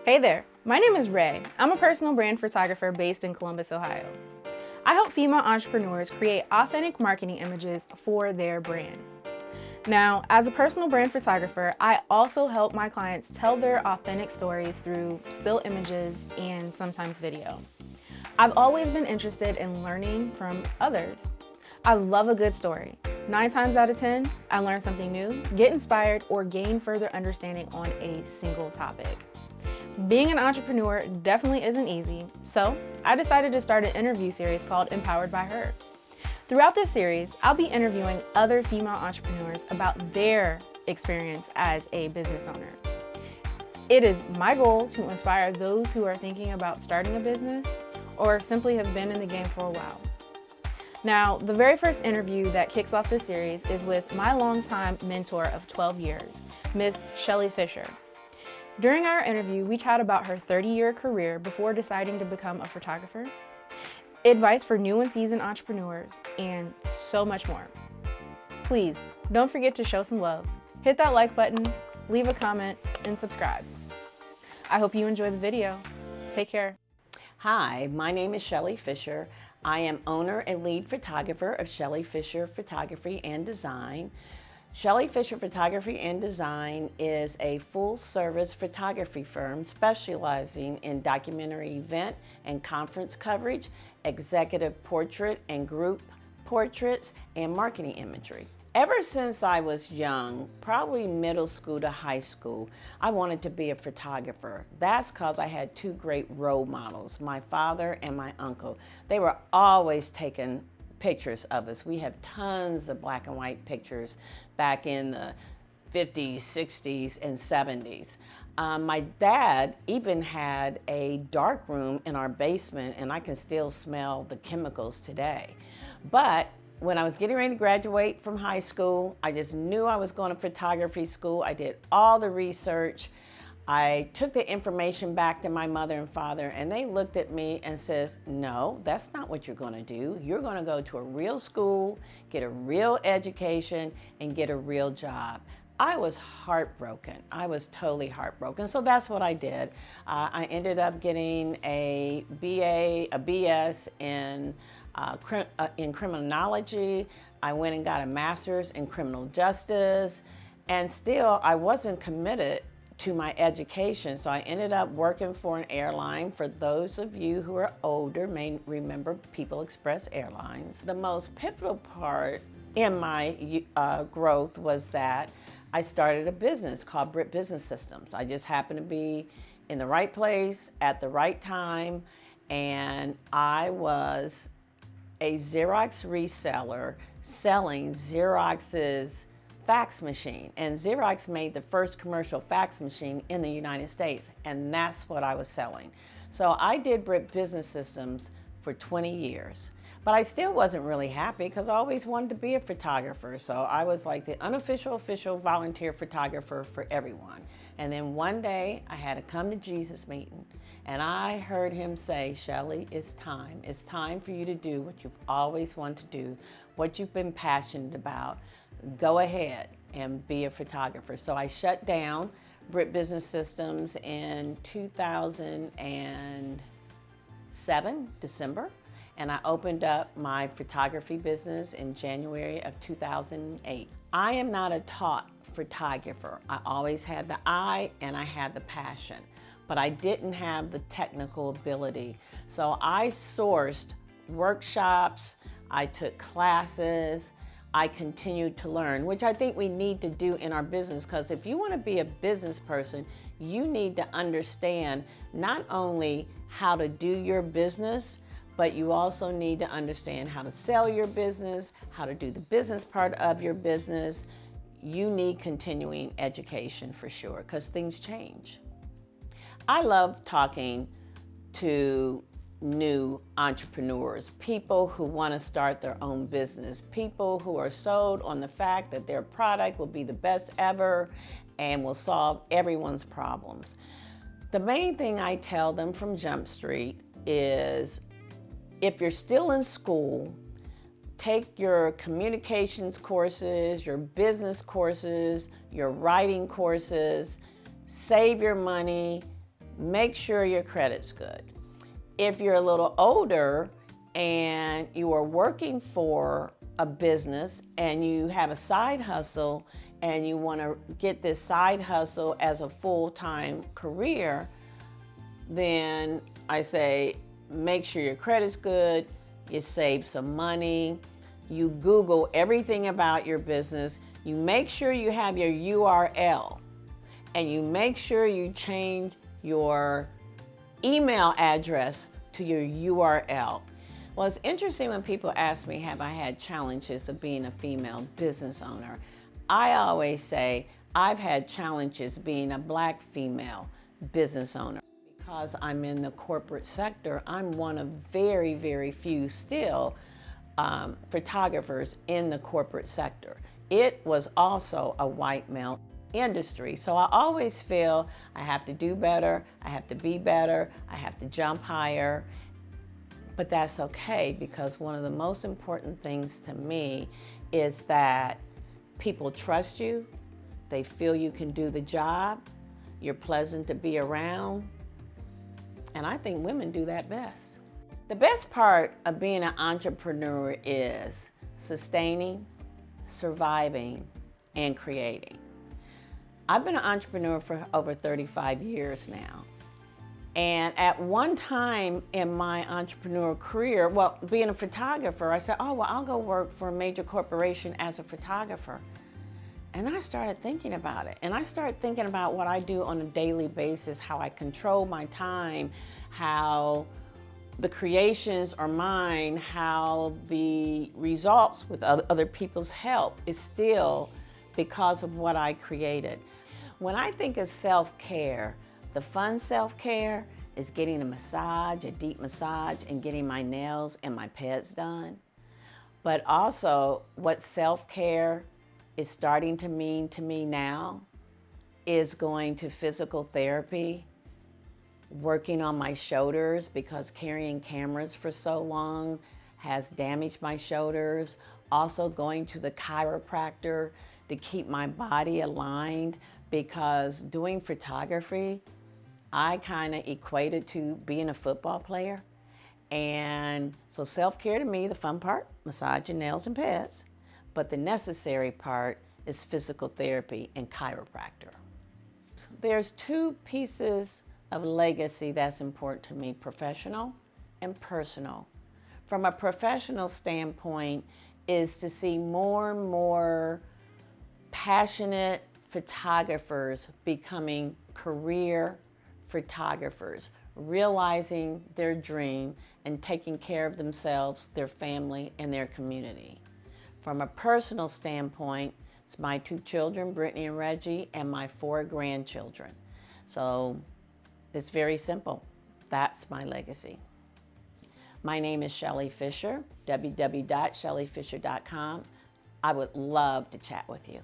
Hey there, my name is Ray. I'm a personal brand photographer based in Columbus, Ohio. I help female entrepreneurs create authentic marketing images for their brand. Now, as a personal brand photographer, I also help my clients tell their authentic stories through still images and sometimes video. I've always been interested in learning from others. I love a good story. 9 times out of 10, I learn something new, get inspired, or gain further understanding on a single topic. Being an entrepreneur definitely isn't easy, so I decided to start an interview series called Empowered by Her. Throughout this series, I'll be interviewing other female entrepreneurs about their experience as a business owner. It is my goal to inspire those who are thinking about starting a business or simply have been in the game for a while. Now, the very first interview that kicks off this series is with my longtime mentor of 12 years, Miss Shelly Fisher. During our interview, we chat about her 30-year career before deciding to become a photographer, advice for new and seasoned entrepreneurs, and so much more. Please, don't forget to show some love. Hit that like button, leave a comment, and subscribe. I hope you enjoy the video. Take care. Hi, my name is Shelly Fisher. I am owner and lead photographer of Shelly Fisher Photography and Design. Shelly Fisher Photography and Design is a full-service photography firm specializing in documentary event and conference coverage, executive portrait and group portraits, and marketing imagery. Ever since I was young, probably middle school to high school, I wanted to be a photographer. That's because I had 2 great role models, my father and my uncle. They were always taking pictures of us. We have tons of black and white pictures back in the 50s, 60s, and 70s. My dad even had a dark room in our basement, and I can still smell the chemicals today. But when I was getting ready to graduate from high school, I just knew I was going to photography school. I did all the research. I took the information back to my mother and father, and they looked at me and says, no, that's not what you're going to do. You're going to go to a real school, get a real education, and get a real job. I was heartbroken. I was totally heartbroken. So that's what I did. I ended up getting a BA, a BS in criminology. I went and got a master's in criminal justice, and still I wasn't committed to my education. So I ended up working for an airline. For those of you who are older may remember People Express Airlines. The most pivotal part in my growth was that I started a business called Brit Business Systems. I just happened to be in the right place at the right time, and I was a Xerox reseller selling Xerox's fax machine, and Xerox made the first commercial fax machine in the United States, and that's what I was selling. So I did Brit Business Systems for 20 years, but I still wasn't really happy because I always wanted to be a photographer. So I was like the unofficial, official volunteer photographer for everyone. And then one day I had a come to Jesus meeting, and I heard him say, Shelly, it's time. It's time for you to do what you've always wanted to do, what you've been passionate about. Go ahead and be a photographer. So I shut down Brit Business Systems in 2007, December, and I opened up my photography business in January of 2008. I am not a taught photographer. I always had the eye and I had the passion, but I didn't have the technical ability. So I sourced workshops, I took classes, I continued to learn, which I think we need to do in our business, because if you want to be a business person, you need to understand not only how to do your business, but you also need to understand how to sell your business, how to do the business part of your business. You need continuing education for sure, because things change. I love talking to new entrepreneurs, people who want to start their own business, people who are sold on the fact that their product will be the best ever and will solve everyone's problems. The main thing I tell them from Jump Street is, if you're still in school, take your communications courses, your business courses, your writing courses, save your money, make sure your credit's good. If you're a little older and you are working for a business and you have a side hustle and you want to get this side hustle as a full-time career, then I say make sure your credit's good, you save some money, you Google everything about your business, you make sure you have your URL, and you make sure you change your email address to your URL. Well, it's interesting when people ask me, have I had challenges of being a female business owner? I always say, I've had challenges being a Black female business owner. Because I'm in the corporate sector, I'm one of very, very few still photographers in the corporate sector. It was also a white male industry. So I always feel I have to do better, I have to be better, I have to jump higher. But that's okay, because one of the most important things to me is that people trust you, they feel you can do the job, you're pleasant to be around, and I think women do that best. The best part of being an entrepreneur is sustaining, surviving, and creating. I've been an entrepreneur for over 35 years now. And at one time in my entrepreneurial career, well, being a photographer, I said, oh, well, I'll go work for a major corporation as a photographer. And I started thinking about it. And I started thinking about what I do on a daily basis, how I control my time, how the creations are mine, how the results with other people's help is still because of what I created. When I think of self-care, the fun self-care is getting a massage, a deep massage, and getting my nails and my pets done. But also what self-care is starting to mean to me now is going to physical therapy, working on my shoulders, because carrying cameras for so long has damaged my shoulders. Also going to the chiropractor to keep my body aligned, because doing photography, I kind of equated to being a football player. And so self-care to me, the fun part, massaging nails and pets, but the necessary part is physical therapy and chiropractor. There's two pieces of legacy that's important to me, professional and personal. From a professional standpoint is to see more and more passionate photographers becoming career photographers, realizing their dream and taking care of themselves, their family, and their community. From a personal standpoint, it's my 2 children, Brittany and Reggie, and my 4 grandchildren. So it's very simple. That's my legacy. My name is Shelly Fisher, www.shellyfisher.com. I would love to chat with you.